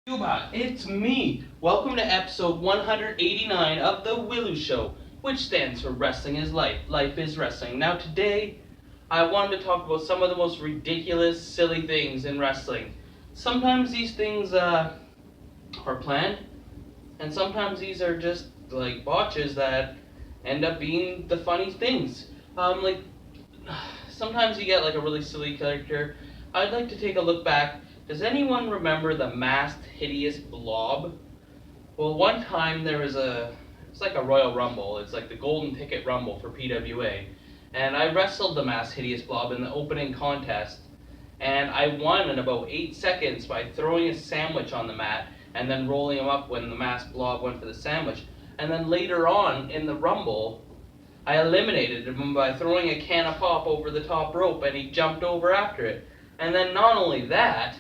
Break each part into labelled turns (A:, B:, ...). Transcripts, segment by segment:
A: Cuba, it's me. Welcome to episode 189 of the Willu Show, which stands for Wrestling is Life. Life is Wrestling. Now today, I wanted to talk about some of the most ridiculous, silly things in wrestling. Sometimes these things are planned, and sometimes these are just like botches that end up being the funny things. Like sometimes you get like a really silly character. I'd like to take a look back. Does anyone remember the masked hideous blob? Well, one time it's like a Royal Rumble. It's like the golden ticket rumble for PWA. And I wrestled the masked hideous blob in the opening contest. And I won in about 8 seconds by throwing a sandwich on the mat and then rolling him up when the masked blob went for the sandwich. And then later on in the rumble, I eliminated him by throwing a can of pop over the top rope and he jumped over after it. And then not only that,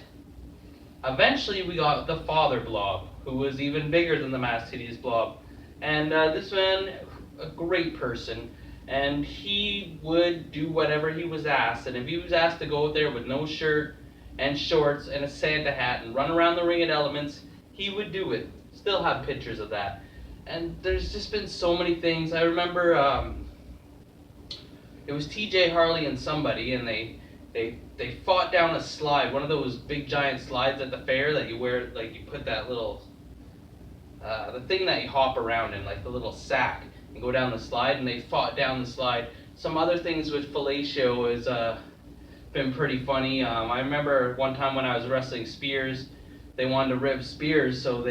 A: eventually we got the Father Blob, who was even bigger than the masked hideous blob. And this man, a great person, and he would do whatever he was asked. And if he was asked to go out there with no shirt and shorts and a Santa hat and run around the ring at Elements, he would do it. Still have pictures of that. And there's just been so many things. I remember it was TJ Harley and somebody, and they fought down a slide, one of those big giant slides at the fair that you wear, like you put that little, the thing that you hop around in, like the little sack, and go down the slide, and they fought down the slide. Some other things with fellatio has been pretty funny. I remember one time when I was wrestling Spears, they wanted to rib Spears, so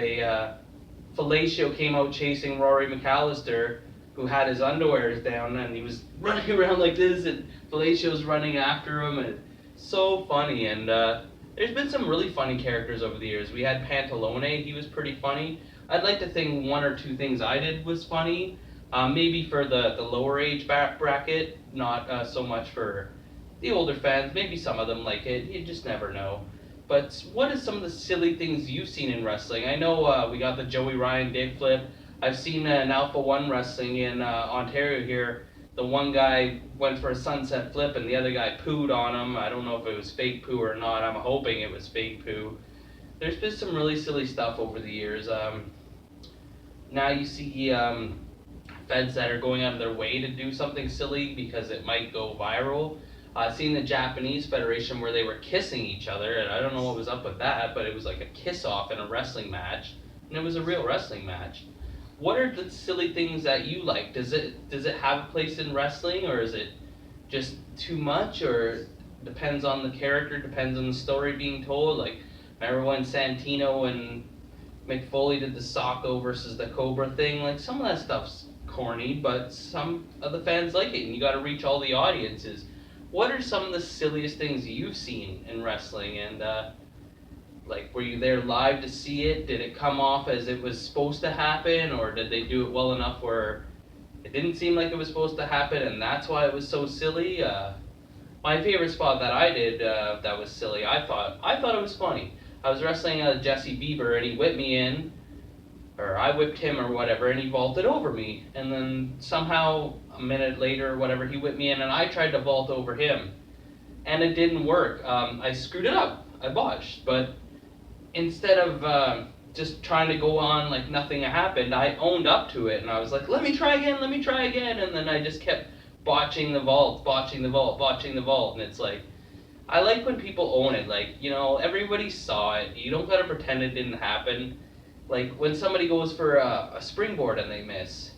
A: fellatio came out chasing Rory McAllister, who had his underwear down, and he was running around like this, and Fellatio's running after him, and it's so funny. And there's been some really funny characters over the years. We had Pantalone, he was pretty funny. I'd like to think one or two things I did was funny, maybe for the lower age bracket, not so much for the older fans. Maybe some of them like it, you just never know. But what is some of the silly things you've seen in wrestling? I know we got the Joey Ryan dig flip. I've seen an Alpha One wrestling in Ontario here. The one guy went for a sunset flip and the other guy pooed on him. I don't know if it was fake poo or not. I'm hoping it was fake poo. There's been some really silly stuff over the years. Now you see feds that are going out of their way to do something silly because it might go viral. I've seen the Japanese Federation where they were kissing each other, and I don't know what was up with that, but it was like a kiss-off in a wrestling match, and it was a real wrestling match. What are the silly things that you like? Does it have a place in wrestling, or is it just too much, or depends on the character, depends on the story being told? Like, remember when Santino and McFoley did the Socko versus the Cobra thing? Like, some of that stuff's corny, but some of the fans like it, and you gotta reach all the audiences. What are some of the silliest things you've seen in wrestling, and like, were you there live to see it? Did it come off as it was supposed to happen, or did they do it well enough where it didn't seem like it was supposed to happen, and that's why it was so silly? My favorite spot that I did that was silly, I thought it was funny. I was wrestling Jesse Bieber, and he whipped me in, or I whipped him or whatever, and he vaulted over me. And then somehow, a minute later or whatever, he whipped me in, and I tried to vault over him. And it didn't work. I screwed it up. I botched. But instead of just trying to go on like nothing happened, I owned up to it, and I was like, let me try again, and then I just kept botching the vault, and it's like, I like when people own it. Like, you know, everybody saw it. You don't gotta pretend it didn't happen. Like, when somebody goes for a springboard and they miss,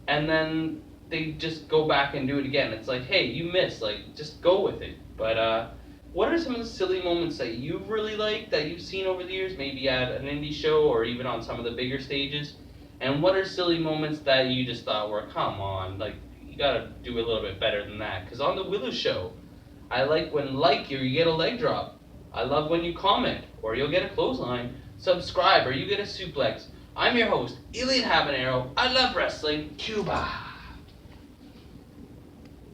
A: and then they just go back and do it again. It's like, hey, you missed, like, just go with it. But what are some of the silly moments that you've really liked, that you've seen over the years, maybe at an indie show or even on some of the bigger stages? And what are silly moments that you just thought were, come on, like, you gotta do a little bit better than that? Because on the Willow Show, I like when you get a leg drop. I love when you comment, or you'll get a clothesline. Subscribe, or you get a suplex. I'm your host, Elian Habanero. I love wrestling. Cuba.